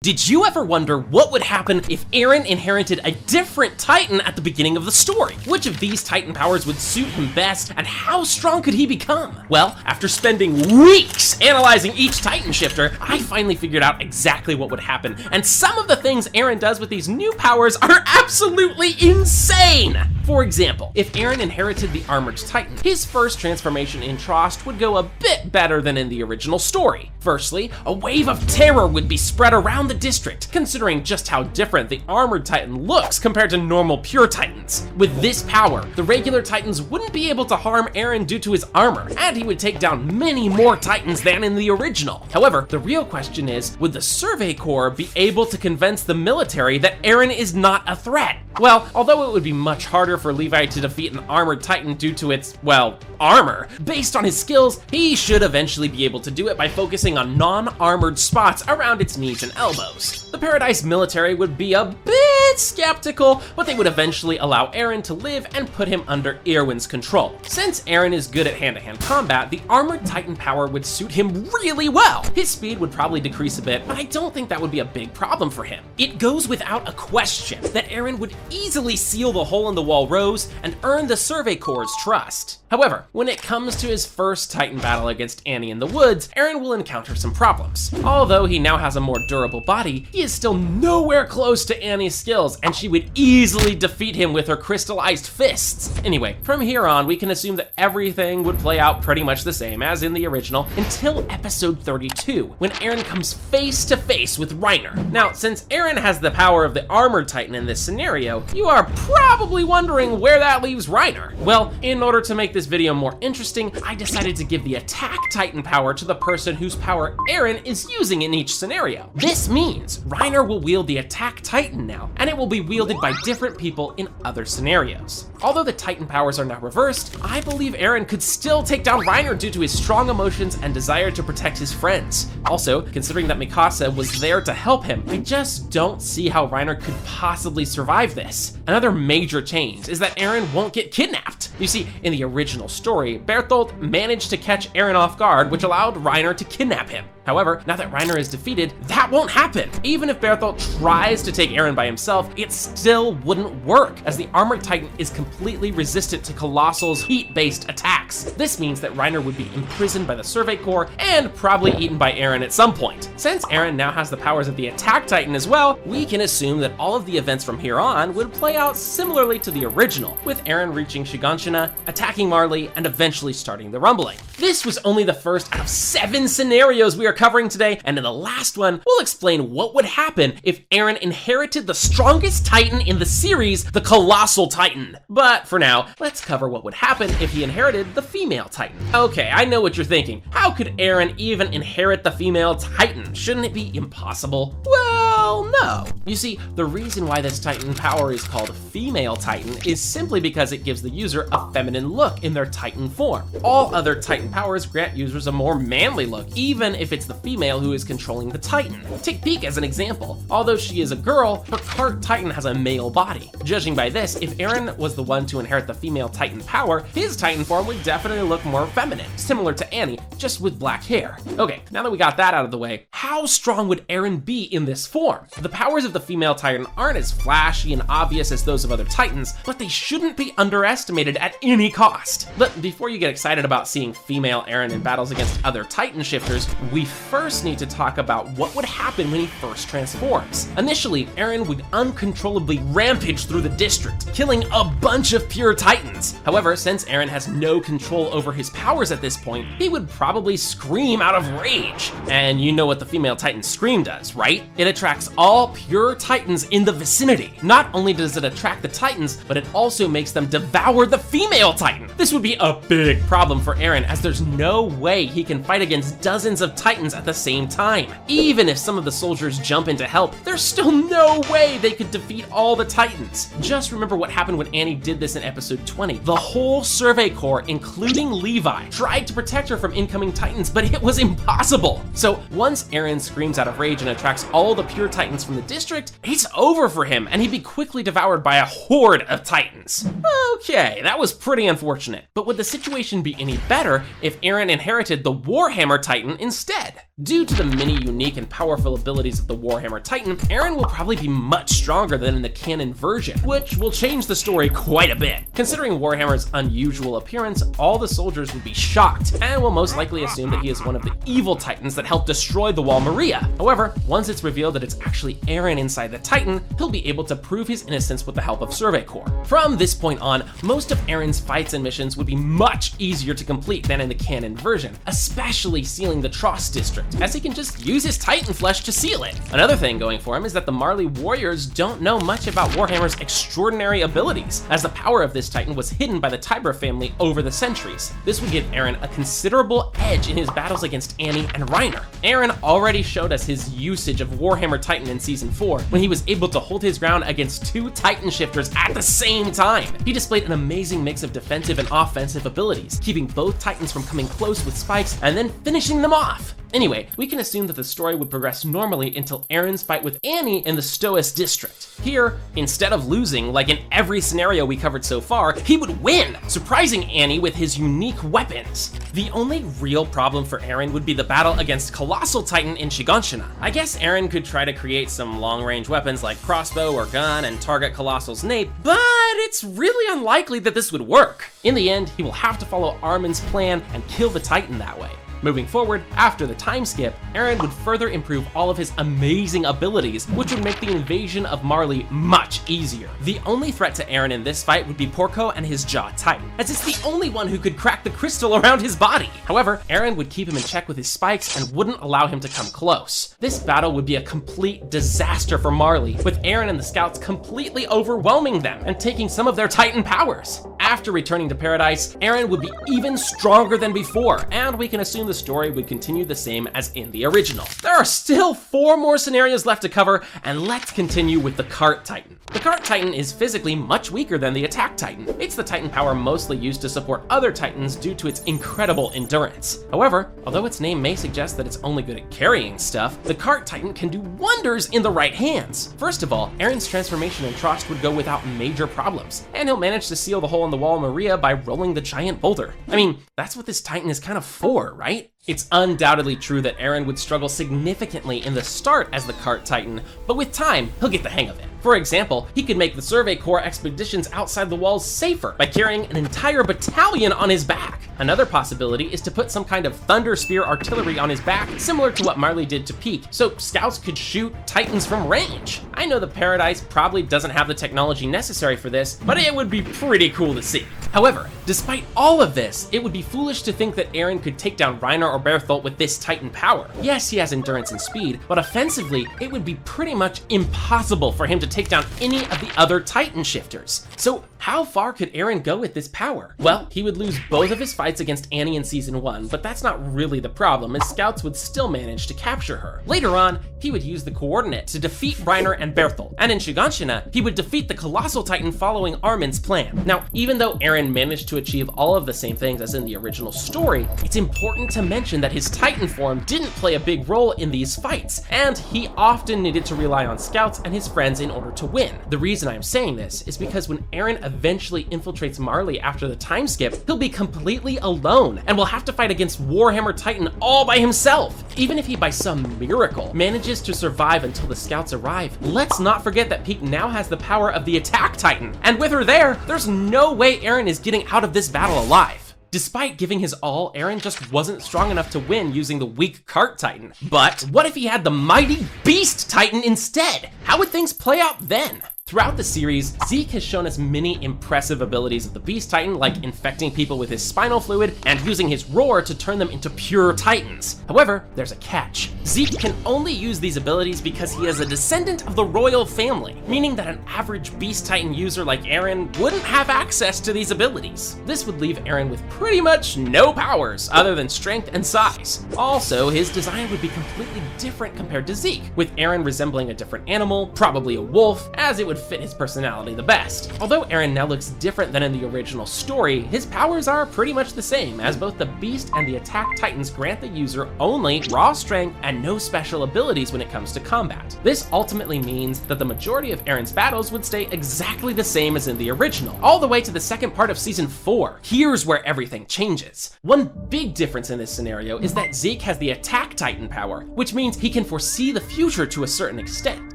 Did you ever wonder what would happen if Eren inherited a different Titan at the beginning of the story? Which of these Titan powers would suit him best, and how strong could he become? Well, after spending weeks analyzing each Titan shifter, I finally figured out exactly what would happen, and some of the things Eren does with these new powers are absolutely insane! For example, if Eren inherited the Armored Titan, his first transformation in Trost would go a bit better than in the original story. Firstly, a wave of terror would be spread around the district, considering just how different the Armored Titan looks compared to normal pure Titans. With this power, the regular Titans wouldn't be able to harm Eren due to his armor, and he would take down many more Titans than in the original. However, the real question is, would the Survey Corps be able to convince the military that Eren is not a threat? Well, although it would be much harder for Levi to defeat an Armored Titan due to its, well, armor, based on his skills, he should eventually be able to do it by focusing on non-armored spots around its knees and elbows. The Paradise military would be a bit skeptical, but they would eventually allow Eren to live and put him under Erwin's control. Since Eren is good at hand-to-hand combat, the Armored Titan power would suit him really well. His speed would probably decrease a bit, but I don't think that would be a big problem for him. It goes without a question that Eren would easily seal the hole in the wall rose and earn the Survey Corps' trust. However, when it comes to his first Titan battle against Annie in the woods, Eren will encounter some problems. Although he now has a more durable body, he is still nowhere close to Annie's skills, and she would easily defeat him with her crystallized fists. Anyway, from here on, we can assume that everything would play out pretty much the same as in the original until episode 32, when Eren comes face to face with Reiner. Now, since Eren has the power of the Armored Titan in this scenario, you are probably wondering where that leaves Reiner. Well, in order to make this video more interesting, I decided to give the Attack Titan power to the person whose power Eren is using in each scenario. This means Reiner will wield the Attack Titan now, and it will be wielded by different people in other scenarios. Although the Titan powers are now reversed, I believe Eren could still take down Reiner due to his strong emotions and desire to protect his friends. Also, considering that Mikasa was there to help him, I just don't see how Reiner could possibly survive this. Another major change is that Eren won't get kidnapped. You see, in the original story, Bertholdt managed to catch Eren off guard, which allowed Reiner to kidnap him. However, now that Reiner is defeated, that won't happen. Even if Bertholdt tries to take Eren by himself, it still wouldn't work, as the Armored Titan is completely resistant to Colossal's heat-based attacks. This means that Reiner would be imprisoned by the Survey Corps and probably eaten by Eren at some point. Since Eren now has the powers of the Attack Titan as well, we can assume that all of the events from here on would play out similarly to the original, with Eren reaching Shiganshina, attacking Marley, and eventually starting the rumbling. This was only the first out of 7 scenarios we are covering today, and in the last one, we'll explain what would happen if Eren inherited the strongest Titan in the series, the Colossal Titan. But for now, let's cover what would happen if he inherited the female Titan. Okay, I know what you're thinking. How could Eren even inherit the female Titan? Shouldn't it be impossible? Well, no. You see, the reason why this Titan power is called Female Titan is simply because it gives the user a feminine look in their Titan form. All other Titan powers grant users a more manly look, even if it's the female who is controlling the Titan. Take Pieck as an example. Although she is a girl, her part Titan has a male body. Judging by this, if Eren was the one to inherit the female Titan power, his Titan form would definitely look more feminine, similar to Annie, just with black hair. Okay, now that we got that out of the way, how strong would Eren be in this form? The powers of the female Titan aren't as flashy and obvious as those of other Titans, but they shouldn't be underestimated at any cost. But before you get excited about seeing female Eren in battles against other Titan shifters, we first need to talk about what would happen when he first transforms. Initially, Eren would uncontrollably rampage through the district, killing a bunch of pure Titans. However, since Eren has no control over his powers at this point, he would probably scream out of rage. And you know what the female Titan scream does, right? It attracts all pure Titans in the vicinity. Not only does it attract the Titans, but it also makes them devour the female Titan. This would be a big problem for Eren, as there's no way he can fight against dozens of Titans at the same time. Even if some of the soldiers jump in to help, there's still no way they could defeat all the Titans. Just remember what happened when Annie did this in episode 20. The whole Survey Corps, including Levi, tried to protect her from incoming Titans, but it was impossible. So once Eren screams out of rage and attracts all the pure Titans from the district, it's over for him, and he'd be quickly devoured by a horde of Titans. Okay, that was pretty unfortunate. unfortunate, but would the situation be any better if Eren inherited the Warhammer Titan instead? Due to the many unique and powerful abilities of the Warhammer Titan, Eren will probably be much stronger than in the canon version, which will change the story quite a bit. Considering Warhammer's unusual appearance, all the soldiers would be shocked, and will most likely assume that he is one of the evil Titans that helped destroy the Wall Maria. However, once it's revealed that it's actually Eren inside the Titan, he'll be able to prove his innocence with the help of 𝐸𝐴𝐴𝐴𝐴𝐴𝐴. From this point on, most of Eren's fights and missions would be much easier to complete than in the canon version, especially sealing the Trost district, as he can just use his Titan flesh to seal it. Another thing going for him is that the Marley warriors don't know much about Warhammer's extraordinary abilities, as the power of this Titan was hidden by the Tybur family over the centuries. This would give Eren a considerable edge in his battles against Annie and Reiner. Eren already showed us his usage of Warhammer Titan in Season 4, when he was able to hold his ground against 2 Titan shifters at the same time. He displayed an amazing mix of defensive and offensive abilities, keeping both Titans from coming close with spikes and then finishing them off. Anyway, we can assume that the story would progress normally until Eren's fight with Annie in the Stoas district. Here, instead of losing, like in every scenario we covered so far, he would win, surprising Annie with his unique weapons. The only real problem for Eren would be the battle against Colossal Titan in Shiganshina. I guess Eren could try to create some long-range weapons like crossbow or gun and target Colossal's nape, but it's really unlikely that this would work. In the end, he will have to follow Armin's plan and kill the Titan that way. Moving forward, after the time skip, Eren would further improve all of his amazing abilities, which would make the invasion of Marley much easier. The only threat to Eren in this fight would be Porco and his Jaw Titan, as it's the only one who could crack the crystal around his body. However, Eren would keep him in check with his spikes and wouldn't allow him to come close. This battle would be a complete disaster for Marley, with Eren and the scouts completely overwhelming them and taking some of their Titan powers. After returning to Paradise, Eren would be even stronger than before, and we can assume the story would continue the same as in the original. There are still 4 more scenarios left to cover, and let's continue with the Cart Titan. The Cart Titan is physically much weaker than the Attack Titan. It's the Titan power mostly used to support other Titans due to its incredible endurance. However, although its name may suggest that it's only good at carrying stuff, the Cart Titan can do wonders in the right hands. First of all, Eren's transformation in Trost would go without major problems, and he'll manage to seal the hole in the Wall Maria by rolling the giant boulder. I mean, that's what this Titan is kind of for, right? It's undoubtedly true that Eren would struggle significantly in the start as the Cart Titan, but with time, he'll get the hang of it. For example, he could make the Survey Corps expeditions outside the walls safer by carrying an entire battalion on his back. Another possibility is to put some kind of Thunder Spear artillery on his back, similar to what Marley did to Peak, so scouts could shoot Titans from range. I know that Paradise probably doesn't have the technology necessary for this, but it would be pretty cool to see. However, despite all of this, it would be foolish to think that Eren could take down Reiner or Bertholdt with this Titan power. Yes, he has endurance and speed, but offensively, it would be pretty much impossible for him to take down any of the other Titan shifters. So how far could Eren go with this power? Well, he would lose both of his fights against Annie in Season 1, but that's not really the problem, as scouts would still manage to capture her. Later on, he would use the Coordinate to defeat Reiner and Bertholdt, and in Shiganshina, he would defeat the Colossal Titan following Armin's plan. Now, even though Eren managed to achieve all of the same things as in the original story, it's important to mention that his Titan form didn't play a big role in these fights, and he often needed to rely on scouts and his friends in order to win. The reason I'm saying this is because when Eren eventually infiltrates Marley after the time skip, he'll be completely alone and will have to fight against Warhammer Titan all by himself. Even if he by some miracle manages to survive until the scouts arrive, let's not forget that Peak now has the power of the Attack Titan, and with her there's no way Eren is getting out of this battle alive. Despite giving his all, Eren just wasn't strong enough to win using the weak Cart Titan. But what if he had the mighty Beast Titan instead? How would things play out then? Throughout the series, Zeke has shown us many impressive abilities of the Beast Titan, like infecting people with his spinal fluid and using his roar to turn them into pure Titans. However, there's a catch. Zeke can only use these abilities because he is a descendant of the royal family, meaning that an average Beast Titan user like Eren wouldn't have access to these abilities. This would leave Eren with pretty much no powers other than strength and size. Also, his design would be completely different compared to Zeke, with Eren resembling a different animal, probably a wolf, as it would fit his personality the best. Although Eren now looks different than in the original story, his powers are pretty much the same, as both the Beast and the Attack Titans grant the user only raw strength and no special abilities when it comes to combat. This ultimately means that the majority of Eren's battles would stay exactly the same as in the original, all the way to the second part of Season 4. Here's where everything changes. One big difference in this scenario is that Zeke has the Attack Titan power, which means he can foresee the future to a certain extent.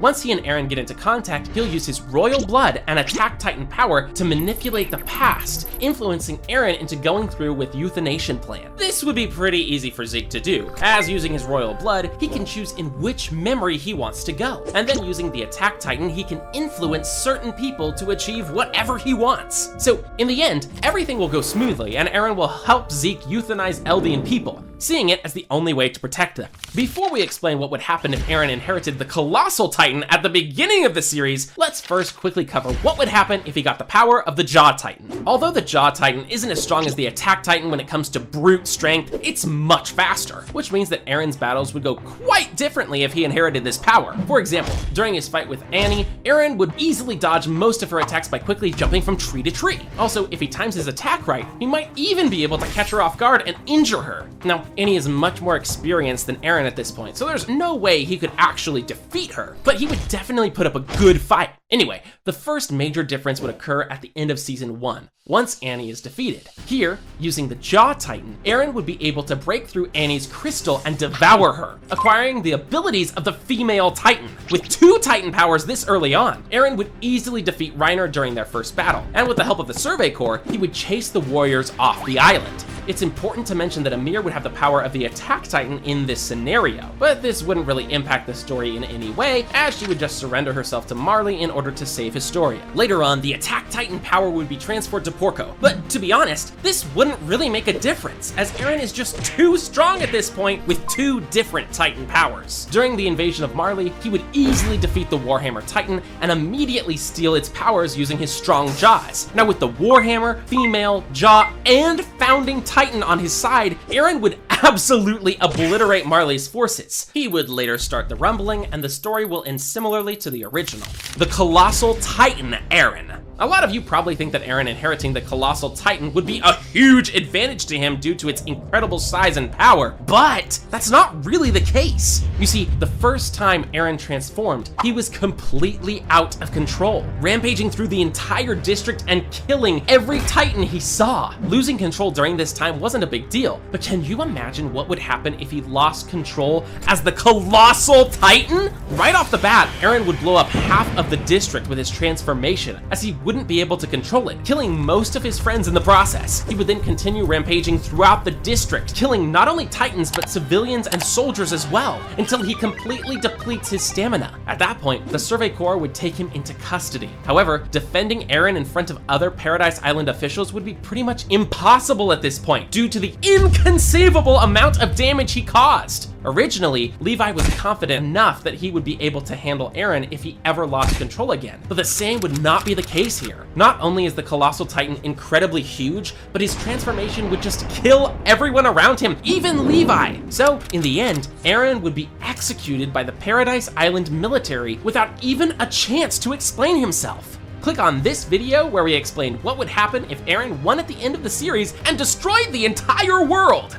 Once he and Eren get into contact, he'll use his royal blood and Attack Titan power to manipulate the past, influencing Eren into going through with Euthanation plan. This would be pretty easy for Zeke to do, as using his royal blood, he can choose in which memory he wants to go, and then using the Attack Titan, he can influence certain people to achieve whatever he wants. So in the end, everything will go smoothly, and Eren will help Zeke euthanize Eldian people, seeing it as the only way to protect them. Before we explain what would happen if Eren inherited the Colossal Titan at the beginning of the series, let's first quickly cover what would happen if he got the power of the Jaw Titan. Although the Jaw Titan isn't as strong as the Attack Titan when it comes to brute strength, it's much faster, which means that Eren's battles would go quite differently if he inherited this power. For example, during his fight with Annie, Eren would easily dodge most of her attacks by quickly jumping from tree to tree. Also, if he times his attack right, he might even be able to catch her off guard and injure her. Now, Annie is much more experienced than Eren at this point, so there's no way he could actually defeat her, but he would definitely put up a good fight. Anyway, the first major difference would occur at the end of Season 1, once Annie is defeated. Here, using the Jaw Titan, Eren would be able to break through Annie's crystal and devour her, acquiring the abilities of the female Titan. With 2 Titan powers this early on, Eren would easily defeat Reiner during their first battle, and with the help of the Survey Corps, he would chase the warriors off the island. It's important to mention that Ymir would have the power of the Attack Titan in this scenario, but this wouldn't really impact the story in any way, as she would just surrender herself to Marley in order to save Historia. Later on, the Attack Titan power would be transferred to Porco, but to be honest, this wouldn't really make a difference, as Eren is just too strong at this point with 2 different Titan powers. During the invasion of Marley, he would easily defeat the Warhammer Titan and immediately steal its powers using his strong jaws. Now with the Warhammer, female, jaw, and founding Titan on his side, Eren would absolutely obliterate Marley's forces. He would later start the rumbling, and the story will end similarly to the original. The Colossal Titan Eren. A lot of you probably think that Eren inheriting the Colossal Titan would be a huge advantage to him due to its incredible size and power, but that's not really the case. You see, the first time Eren transformed, he was completely out of control, rampaging through the entire district and killing every Titan he saw. Losing control during this time wasn't a big deal, but can you imagine what would happen if he lost control as the Colossal Titan? Right off the bat, Eren would blow up half of the district with his transformation, as he wouldn't be able to control it, killing most of his friends in the process. He would then continue rampaging throughout the district, killing not only Titans but civilians and soldiers as well, until he completely depletes his stamina. At that point, the Survey Corps would take him into custody. However, defending Eren in front of other Paradise Island officials would be pretty much impossible at this point, due to the inconceivable amount of damage he caused. Originally, Levi was confident enough that he would be able to handle Eren if he ever lost control again, but the same would not be the case here. Not only is the Colossal Titan incredibly huge, but his transformation would just kill everyone around him, even Levi. So, in the end, Eren would be executed by the Paradise Island military without even a chance to explain himself. Click on this video where we explained what would happen if Eren won at the end of the series and destroyed the entire world.